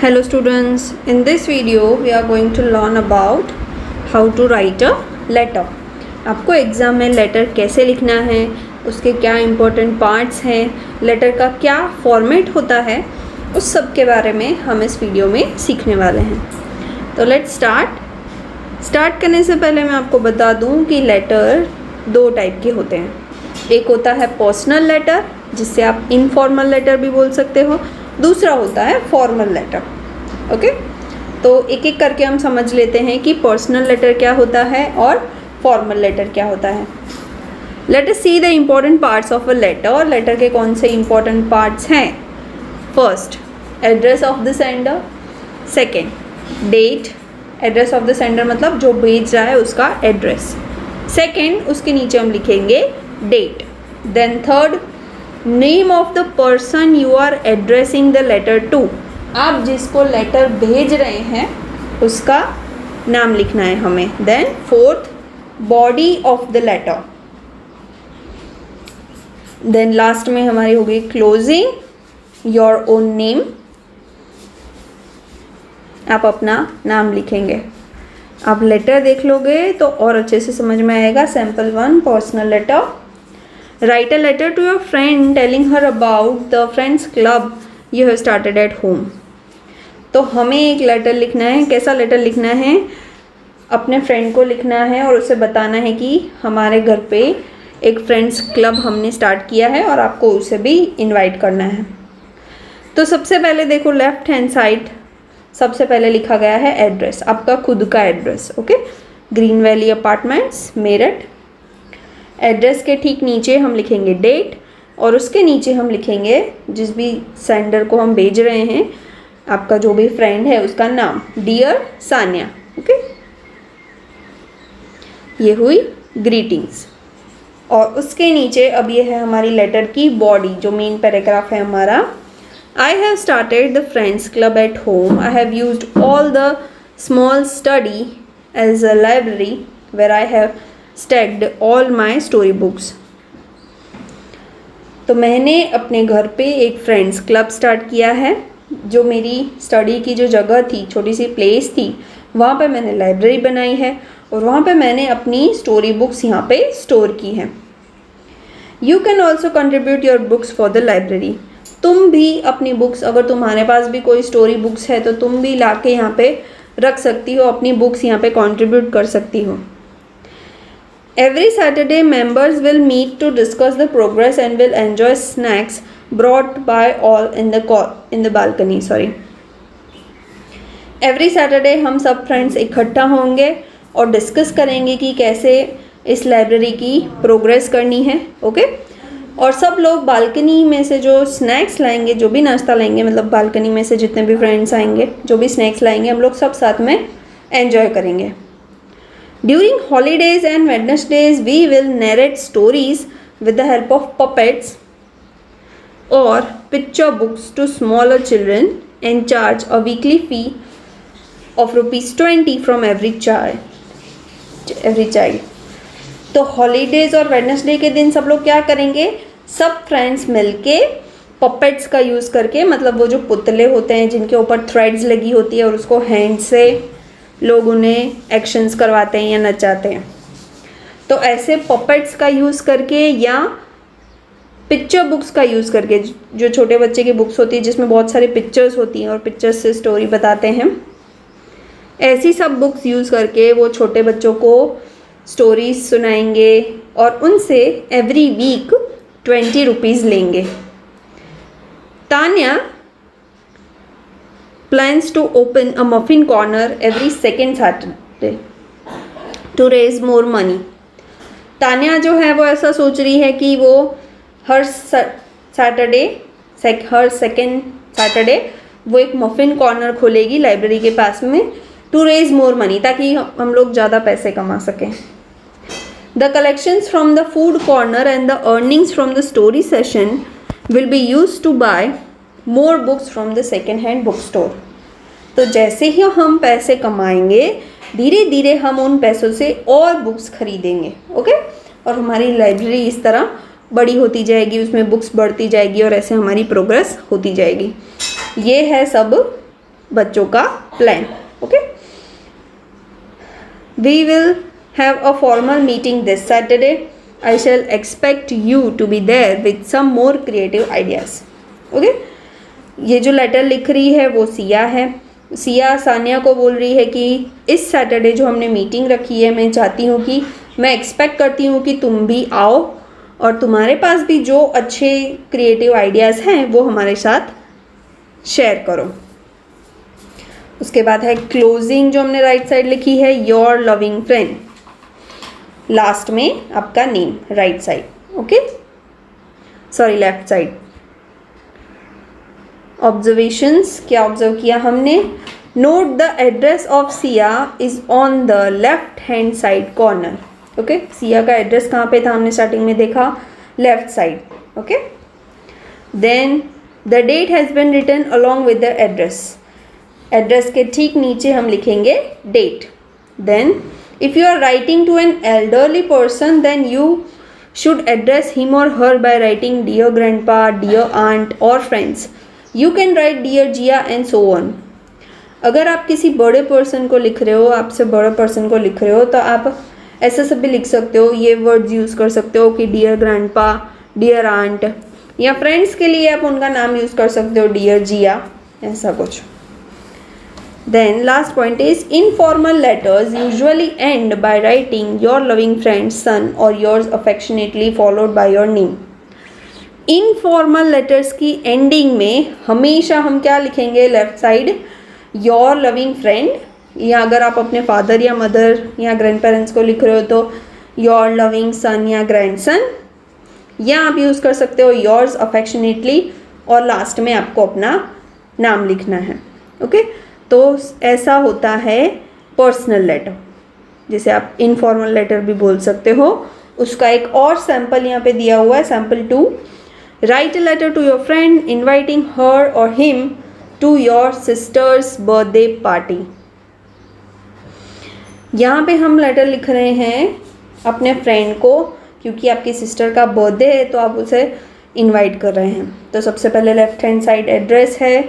Hello students, in this video we are going to learn about how to write a letter. आपको exam में letter कैसे लिखना है, उसके क्या इम्पोर्टेंट पार्ट्स हैं, लेटर का क्या फॉर्मेट होता है, उस सब के बारे में हम इस वीडियो में सीखने वाले हैं. तो लेट्स स्टार्ट करने से पहले मैं आपको बता दूं कि लेटर दो टाइप के होते हैं. एक होता है पर्सनल लेटर, जिससे आप इनफॉर्मल लेटर भी बोल सकते हो. दूसरा होता है फॉर्मल लेटर. ओके, तो एक एक करके हम समझ लेते हैं कि पर्सनल लेटर क्या होता है और फॉर्मल लेटर क्या होता है. Let us see the important parts of a letter. Letter के कौन से इम्पॉर्टेंट पार्ट्स हैं? First, address of the sender. Second, date. Address of the sender मतलब जो भेज रहा है उसका एड्रेस. सेकेंड, उसके नीचे हम लिखेंगे date. Then third, name of the person you are addressing the letter to. आप जिसको लेटर भेज रहे हैं उसका नाम लिखना है हमें. Then fourth, body of the letter. Then last में हमारी हो गई क्लोजिंग, योर ओन नेम. आप अपना नाम लिखेंगे. आप लेटर देख लोगे तो और अच्छे से समझ में आएगा. Sample 1, personal letter. Write a letter to your friend telling her about the friends club you have started at home. तो हमें एक लेटर लिखना है. कैसा लेटर लिखना है? अपने फ्रेंड को लिखना है और उसे बताना है कि हमारे घर पे एक फ्रेंड्स क्लब हमने स्टार्ट किया है और आपको उसे भी इनवाइट करना है. तो सबसे पहले देखो, लेफ्ट हैंड साइड सबसे पहले लिखा गया है एड्रेस, आपका खुद का address. Okay, green valley apartments, Meerut. Address के ठीक नीचे हम लिखेंगे डेट और उसके नीचे हम लिखेंगे जिस भी सेंडर को हम भेज रहे हैं, आपका जो भी फ्रेंड है उसका नाम. डियर सान्या. ओके, ये हुई ग्रीटिंग्स. और उसके नीचे अब ये है हमारी लेटर की बॉडी, जो मेन पैराग्राफ है हमारा. I have started the friends club at home. I have used all the small study as a library where I have stacked all my story books. तो मैंने अपने घर पे एक फ्रेंड्स क्लब स्टार्ट किया है. जो मेरी स्टडी की जो जगह थी, छोटी सी प्लेस थी, वहाँ पे मैंने लाइब्रेरी बनाई है और वहाँ पे मैंने अपनी स्टोरी बुक्स यहाँ पे स्टोर की हैं. You can also contribute your books for the library. तुम भी अपनी बुक्स, अगर तुम्हारे पास भी कोई स्टोरी बुक्स है तो तुम भी ला के यहाँ पे रख सकती हो, अपनी बुक्स यहाँ पे कंट्रीब्यूट कर सकती हो. Every Saturday, members will meet to discuss the progress and will enjoy snacks brought by all in the balcony. Every Saturday हम सब फ्रेंड्स इकट्ठा होंगे और डिस्कस करेंगे कि कैसे इस लाइब्रेरी की प्रोग्रेस करनी है. ओके, और सब लोग बालकनी में से जो स्नैक्स लाएंगे, जो भी नाश्ता लाएंगे, मतलब बालकनी में से जितने भी फ्रेंड्स आएंगे, जो भी स्नैक्स लाएंगे, हम लोग सब साथ में एंजॉय करेंगे. During holidays and Wednesdays, we will narrate stories with the help of puppets or picture books to smaller children and charge a weekly fee of ₹20 from every child. तो हॉलीडेज और Wednesday के दिन सब लोग क्या करेंगे? सब फ्रेंड्स मिलके पपेट्स का यूज़ करके, मतलब वो जो पुतले होते हैं जिनके ऊपर थ्रेड्स लगी होती है और उसको हैंड से लोग उन्हें एक्शंस करवाते हैं या नचाते हैं, तो ऐसे पपेट्स का यूज़ करके या पिक्चर बुक्स का यूज़ करके, जो छोटे बच्चे की बुक्स होती है जिसमें बहुत सारी पिक्चर्स होती हैं और पिक्चर्स से स्टोरी बताते हैं, ऐसी सब बुक्स यूज़ करके वो छोटे बच्चों को स्टोरीज सुनाएंगे और उनसे एवरी वीक ₹20 लेंगे. Tanya plans to open a muffin corner every second Saturday to raise more money. Tanya जो है वो ऐसा सोच रही है कि वो हर सेकेंड सैटरडे वो एक मफिन कॉर्नर खोलेगी लाइब्रेरी के पास में, टू रेज मोर मनी, ताकि हम लोग ज़्यादा पैसे कमा सकें. The collections from the food corner and the earnings from the story session will be use to buy more books from the second hand book store. तो जैसे ही हम पैसे कमाएंगे, धीरे धीरे हम उन पैसों से और बुक्स खरीदेंगे. ओके, और हमारी लाइब्रेरी इस तरह बड़ी होती जाएगी, उसमें बुक्स बढ़ती जाएगी और ऐसे हमारी प्रोग्रेस होती जाएगी. ये है सब बच्चों का plan. Okay, we will have a formal meeting this Saturday. I shall expect you to be there with some more creative ideas. Okay, ये जो लेटर लिख रही है वो सिया है. सिया सानिया को बोल रही है कि इस सैटरडे जो हमने मीटिंग रखी है, मैं चाहती हूँ कि मैं एक्सपेक्ट करती हूँ कि तुम भी आओ और तुम्हारे पास भी जो अच्छे क्रिएटिव आइडियाज़ हैं वो हमारे साथ शेयर करो. उसके बाद है क्लोजिंग, जो हमने राइट साइड लिखी है, योर लविंग फ्रेंड. लास्ट में आपका name right side. Okay, sorry left side. Observations, क्या ऑब्जर्व किया हमने? Note the address of Siya is on the left hand side corner. Okay, Siya का एड्रेस कहाँ पे था हमने स्टार्टिंग में देखा? Left side. Okay, then the date has been written along with the address. Address के ठीक नीचे हम लिखेंगे date. Then if you are writing to an elderly person, then you should address him or her by writing dear grandpa, dear aunt or friends. You can write dear Jia and so on. अगर आप किसी बड़े person को लिख रहे हो, आपसे बड़े पर्सन को लिख रहे हो, तो आप ऐसा सब भी लिख सकते हो. ये वर्ड्स यूज़ कर सकते हो कि डियर ग्रैंडपा, डियर आंट, या फ्रेंड्स के लिए आप उनका नाम यूज़ कर सकते हो डियर जिया, ऐसा कुछ. Then last point is informal letters usually end by writing your loving friend's son or yours affectionately followed by your name. Informal letters की ending में हमेशा हम क्या लिखेंगे? Left side your loving friend, या अगर आप अपने फादर या मदर या ग्रैंड पेरेंट्स को लिख रहे हो तो your loving son या grandson, या आप यूज़ कर सकते हो yours affectionately और लास्ट में आपको अपना नाम लिखना है. ओके, तो ऐसा होता है पर्सनल लेटर, जिसे आप इनफॉर्मल लेटर भी बोल सकते हो. उसका एक और सैम्पल यहाँ पे दिया हुआ है, sample 2. Write a letter to your friend inviting her और him to your sister's birthday party. यहाँ पे हम लेटर लिख रहे हैं अपने फ्रेंड को, क्योंकि आपकी सिस्टर का बर्थडे है तो आप उसे इनवाइट कर रहे हैं. तो सबसे पहले लेफ्ट हैंड साइड एड्रेस है,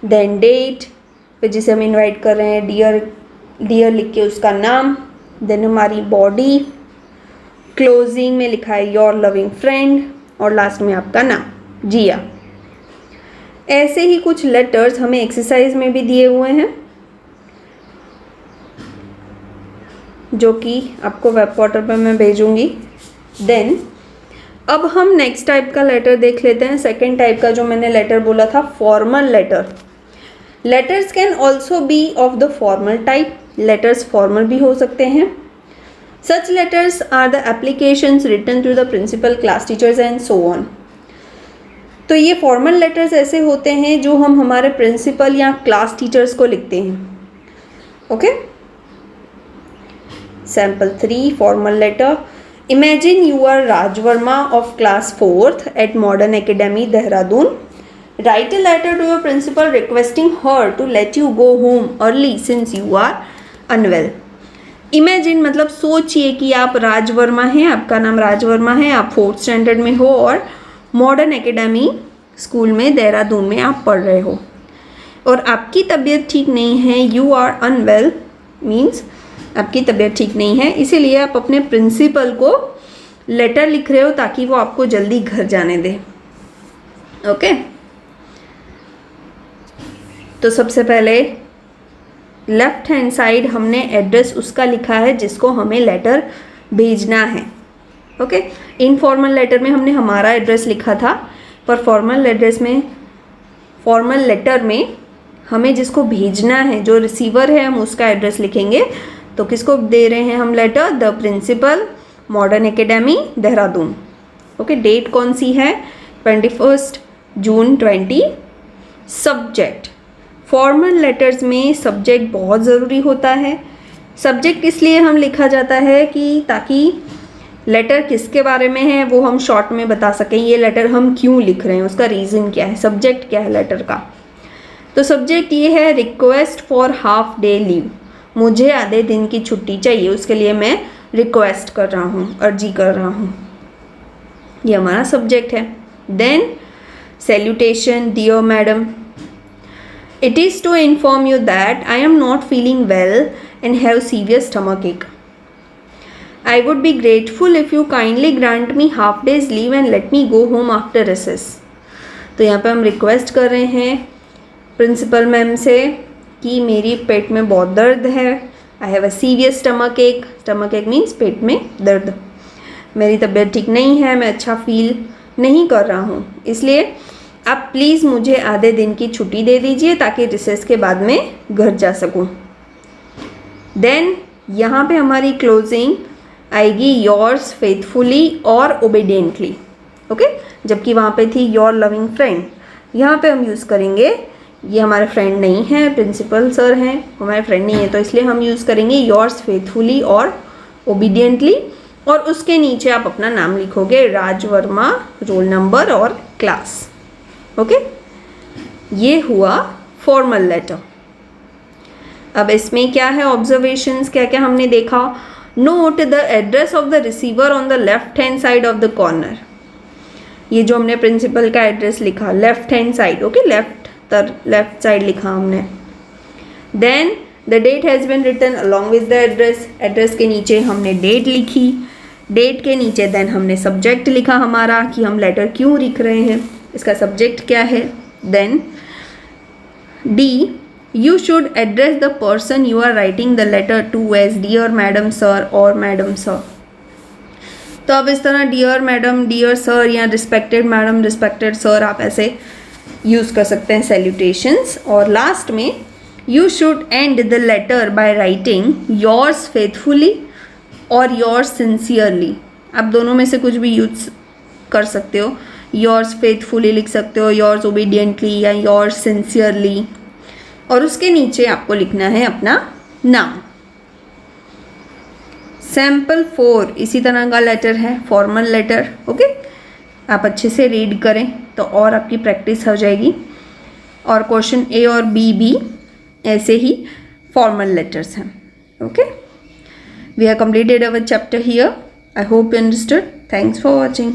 देन डेट, फिर जिसे हम इनवाइट कर रहे हैं डियर लिख के उसका नाम, देन हमारी बॉडी, क्लोजिंग में लिखा है योर लविंग फ्रेंड और लास्ट में आपका नाम जिया. ऐसे ही कुछ लेटर्स हमें एक्सरसाइज में भी दिए हुए हैं, जो कि आपको वेब पोर्टल पर मैं भेजूंगी. देन अब हम नेक्स्ट टाइप का लेटर देख लेते हैं. सेकेंड टाइप का जो मैंने लेटर बोला था, formal letter. Letters can also be of the formal type. Letters formal भी हो सकते हैं. Such letters are the applications written to the principal, class teachers and so on. तो ये फॉर्मल लेटर्स ऐसे होते हैं जो हम हमारे प्रिंसिपल या क्लास टीचर्स को लिखते हैं. Okay, sample 3 formal letter. Imagine you are Raj Verma of class 4th at Modern Academy Dehradun. Write a letter to your principal requesting her to let you go home early since you are unwell. Imagine मतलब सोचिए कि आप राज वर्मा हैं, आपका नाम राज वर्मा है, आप 4th standard में हो और मॉडर्न एकेडमी स्कूल में देहरादून में आप पढ़ रहे हो और आपकी तबीयत ठीक नहीं है. यू आर अनवेल मीन्स आपकी तबीयत ठीक नहीं है, इसीलिए आप अपने प्रिंसिपल को लेटर लिख रहे हो ताकि वो आपको जल्दी घर जाने दे. ओके, तो सबसे पहले लेफ्ट हैंड साइड हमने एड्रेस उसका लिखा है जिसको हमें लेटर भेजना है. ओके, इनफॉर्मल लेटर में हमने हमारा एड्रेस लिखा था, पर फॉर्मल लेटर में हमें जिसको भेजना है, जो रिसीवर है, हम उसका एड्रेस लिखेंगे. तो किसको दे रहे हैं हम letter? The principal, Modern Academy Dehradun. Okay, date कौन सी है? 21 जून 20. सब्जेक्ट, फॉर्मल लेटर्स में सब्जेक्ट बहुत ज़रूरी होता है. सब्जेक्ट इसलिए हम लिखा जाता है कि ताकि लेटर किसके बारे में है वो हम शॉर्ट में बता सकें. ये लेटर हम क्यों लिख रहे हैं, उसका रीज़न क्या है, सब्जेक्ट क्या है लेटर का. तो सब्जेक्ट ये है request for half day leave. मुझे आधे दिन की छुट्टी चाहिए, उसके लिए मैं रिक्वेस्ट कर रहा हूँ, अर्जी कर रहा हूँ. ये हमारा सब्जेक्ट है. Then salutation, dear madam. It is to inform you that I am not feeling well and have severe stomach ache. I would be grateful if you kindly grant me half day's leave and let me go home after recess. तो यहाँ पे हम request कर रहे हैं principal ma'am से कि मेरी पेट में बहुत दर्द है. I have a severe stomach एक. स्टमक एक मीन्स पेट में दर्द. मेरी तबीयत ठीक नहीं है, मैं अच्छा फील नहीं कर रहा हूँ, इसलिए आप प्लीज़ मुझे आधे दिन की छुट्टी दे दीजिए ताकि रिसेस के बाद में घर जा सकूँ. देन यहाँ पे हमारी क्लोजिंग आएगी योर्स फेथफुली और ओबीडियंटली. ओके, जबकि वहाँ पे थी योर लविंग फ्रेंड. यहाँ पे हम यूज़ करेंगे, ये हमारे फ्रेंड नहीं है, प्रिंसिपल सर हैं, हमारे फ्रेंड नहीं है, तो इसलिए हम यूज़ करेंगे योर्स फेथफुली और ओबीडियंटली. और उसके नीचे आप अपना नाम लिखोगे, राज वर्मा, रोल नंबर और क्लास. ओके, ये हुआ फॉर्मल लेटर. अब इसमें क्या है ऑब्जर्वेशंस, क्या क्या हमने देखा. Note the address of the receiver on the left hand side of the corner. ये जो हमने प्रिंसिपल का एड्रेस लिखा left hand side. Okay, left side लिखा हमने. Then the date has been written along with the address. Address के नीचे हमने डेट लिखी. डेट के नीचे देन हमने सब्जेक्ट लिखा हमारा कि हम लेटर क्यों लिख रहे हैं, इसका सब्जेक्ट क्या है. Then the, you should address the person you are writing the letter to as dear madam sir और मैडम सर. तो अब इस तरह डियर मैडम, डियर सर या रिस्पेक्टेड मैडम, रिस्पेक्टेड सर आप ऐसे यूज़ कर सकते हैं सैल्यूटेशंस. और लास्ट में you should end the letter by writing yours faithfully और योर्स सिंसियरली. आप दोनों में से कुछ भी यूज कर सकते हो. योर्स फेथफुली लिख सकते हो, योर्स ओबीडियंटली या योर्स सिंसियरली. और उसके नीचे आपको लिखना है अपना नाम. सैम्पल 4 इसी तरह का लेटर है, फॉर्मल लेटर. ओके, आप अच्छे से रीड करें तो और आपकी प्रैक्टिस हो जाएगी. और क्वेश्चन ए और बी भी ऐसे ही फॉर्मल लेटर्स हैं. Okay, we have completed our chapter here. I hope you understood. Thanks for watching.